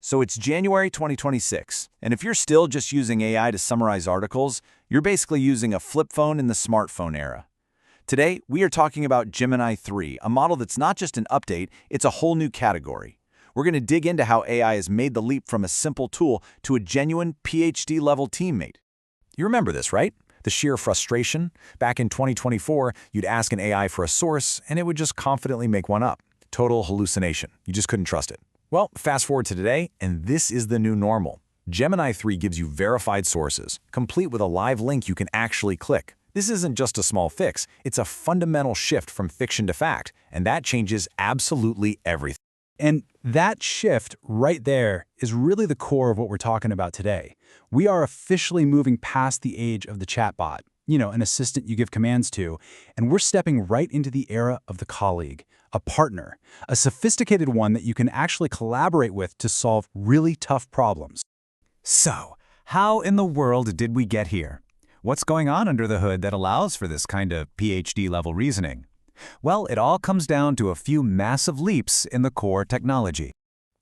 So it's January 2026, and if you're still just using AI to summarize articles, you're basically using a flip phone in the smartphone era. Today, we are talking about Gemini 3, a model that's not just an update, it's a whole new category. We're going to dig into how AI has made the leap from a simple tool to a genuine PhD-level teammate. You remember this, right? The sheer frustration? Back in 2024, you'd ask an AI for a source, and it would just confidently make one up. Total hallucination. You just couldn't trust it. Well, fast forward to today, and this is the new normal. Gemini 3 gives you verified sources, complete with a live link you can actually click. This isn't just a small fix, it's a fundamental shift from fiction to fact, and that changes absolutely everything. And that shift right there is really the core of what we're talking about today. We are officially moving past the age of the chatbot, an assistant you give commands to, and we're stepping right into the era of the colleague, a partner, a sophisticated one that you can actually collaborate with to solve really tough problems. So, how in the world did we get here? What's going on under the hood that allows for this kind of PhD-level reasoning? Well, it all comes down to a few massive leaps in the core technology.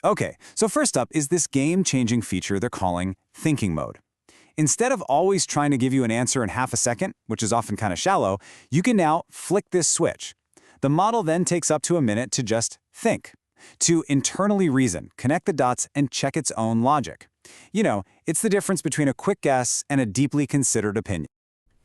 Okay, so first up is this game-changing feature they're calling thinking mode. Instead of always trying to give you an answer in half a second, which is often kind of shallow, you can now flick this switch. The model then takes up to a minute to just think, to internally reason, connect the dots, and check its own logic. It's the difference between a quick guess and a deeply considered opinion.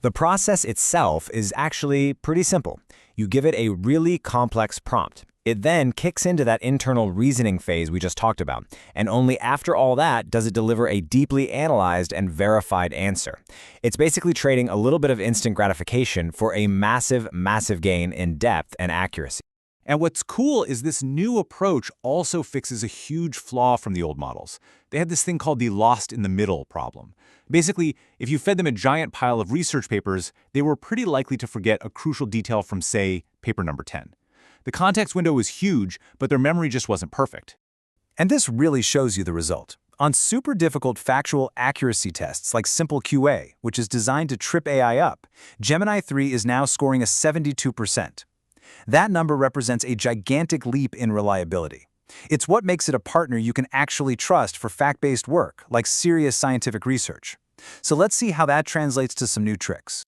The process itself is actually pretty simple. You give it a really complex prompt. It then kicks into that internal reasoning phase we just talked about, and only after all that does it deliver a deeply analyzed and verified answer. It's basically trading a little bit of instant gratification for a massive, massive gain in depth and accuracy. And what's cool is this new approach also fixes a huge flaw from the old models. They had this thing called the lost in the middle problem. Basically, if you fed them a giant pile of research papers, they were pretty likely to forget a crucial detail from, say, paper number 10. The context window was huge, but their memory just wasn't perfect. And this really shows you the result. On super difficult factual accuracy tests like Simple QA, which is designed to trip AI up, Gemini 3 is now scoring a 72%. That number represents a gigantic leap in reliability. It's what makes it a partner you can actually trust for fact-based work, like serious scientific research. So let's see how that translates to some new tricks.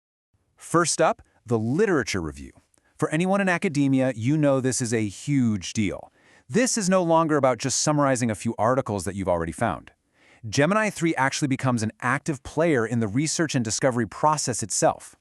First up, the literature review. For anyone in academia, you know this is a huge deal. This is no longer about just summarizing a few articles that you've already found. Gemini 3 actually becomes an active player in the research and discovery process itself.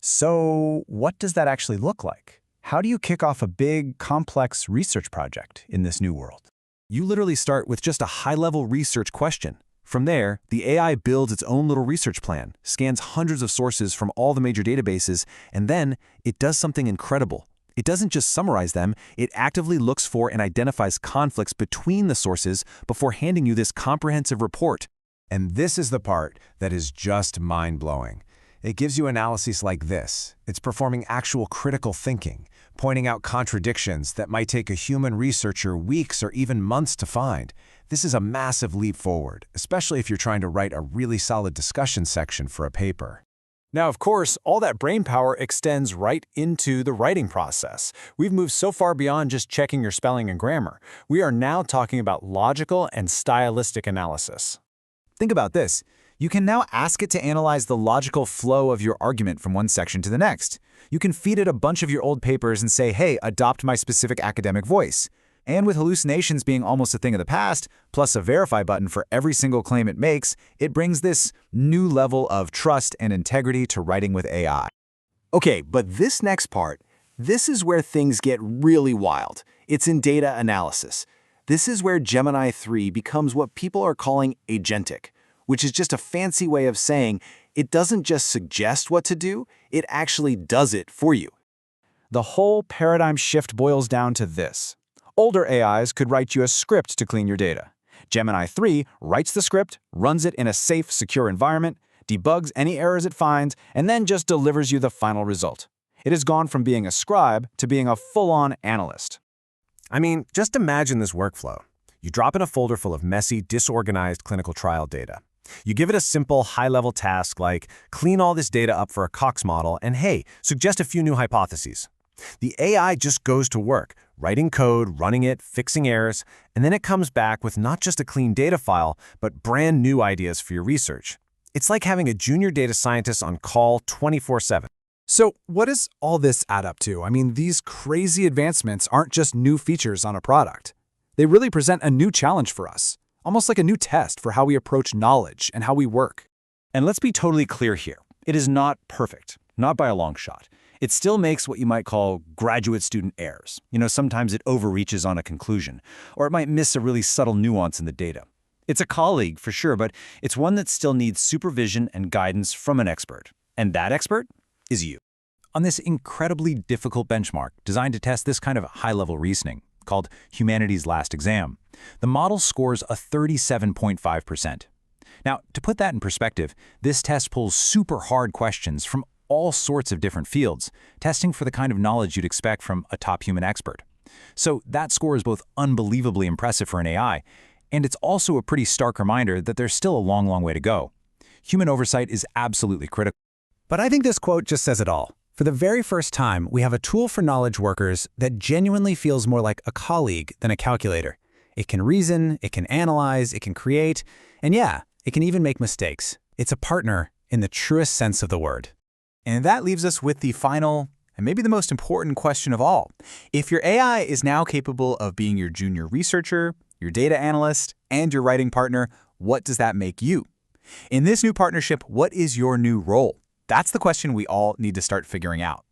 So what does that actually look like? How do you kick off a big, complex research project in this new world? You literally start with just a high-level research question. From there, the AI builds its own little research plan, scans hundreds of sources from all the major databases, and then it does something incredible. It doesn't just summarize them, it actively looks for and identifies conflicts between the sources before handing you this comprehensive report. And this is the part that is just mind-blowing. It gives you analyses like this. It's performing actual critical thinking, pointing out contradictions that might take a human researcher weeks or even months to find. This is a massive leap forward, especially if you're trying to write a really solid discussion section for a paper. Now, of course, all that brainpower extends right into the writing process. We've moved so far beyond just checking your spelling and grammar. We are now talking about logical and stylistic analysis. Think about this. You can now ask it to analyze the logical flow of your argument from one section to the next. You can feed it a bunch of your old papers and say, hey, adopt my specific academic voice. And with hallucinations being almost a thing of the past, plus a verify button for every single claim it makes, it brings this new level of trust and integrity to writing with AI. Okay, but this next part, this is where things get really wild. It's in data analysis. This is where Gemini 3 becomes what people are calling agentic, which is just a fancy way of saying it doesn't just suggest what to do, it actually does it for you. The whole paradigm shift boils down to this. Older AIs could write you a script to clean your data. Gemini 3 writes the script, runs it in a safe, secure environment, debugs any errors it finds, and then just delivers you the final result. It has gone from being a scribe to being a full-on analyst. I mean, just imagine this workflow. You drop in a folder full of messy, disorganized clinical trial data. You give it a simple, high-level task like, clean all this data up for a Cox model, and hey, suggest a few new hypotheses. The AI just goes to work, writing code, running it, fixing errors, and then it comes back with not just a clean data file, but brand new ideas for your research. It's like having a junior data scientist on call 24/7. So what does all this add up to? I mean, these crazy advancements aren't just new features on a product. They really present a new challenge for us, almost like a new test for how we approach knowledge and how we work. And let's be totally clear here. It is not perfect, not by a long shot. It still makes what you might call graduate student errors. Sometimes it overreaches on a conclusion, or it might miss a really subtle nuance in the data. It's a colleague, for sure, but it's one that still needs supervision and guidance from an expert. And that expert is you. On this incredibly difficult benchmark designed to test this kind of high-level reasoning, called Humanity's Last Exam, the model scores a 37.5%. Now, to put that in perspective, this test pulls super hard questions from all sorts of different fields, testing for the kind of knowledge you'd expect from a top human expert. So that score is both unbelievably impressive for an AI, and it's also a pretty stark reminder that there's still a long, long way to go. Human oversight is absolutely critical. But I think this quote just says it all. For the very first time, we have a tool for knowledge workers that genuinely feels more like a colleague than a calculator. It can reason, it can analyze, it can create, and yeah, it can even make mistakes. It's a partner in the truest sense of the word. And that leaves us with the final, and maybe the most important question of all. If your AI is now capable of being your junior researcher, your data analyst, and your writing partner, what does that make you? In this new partnership, what is your new role? That's the question we all need to start figuring out.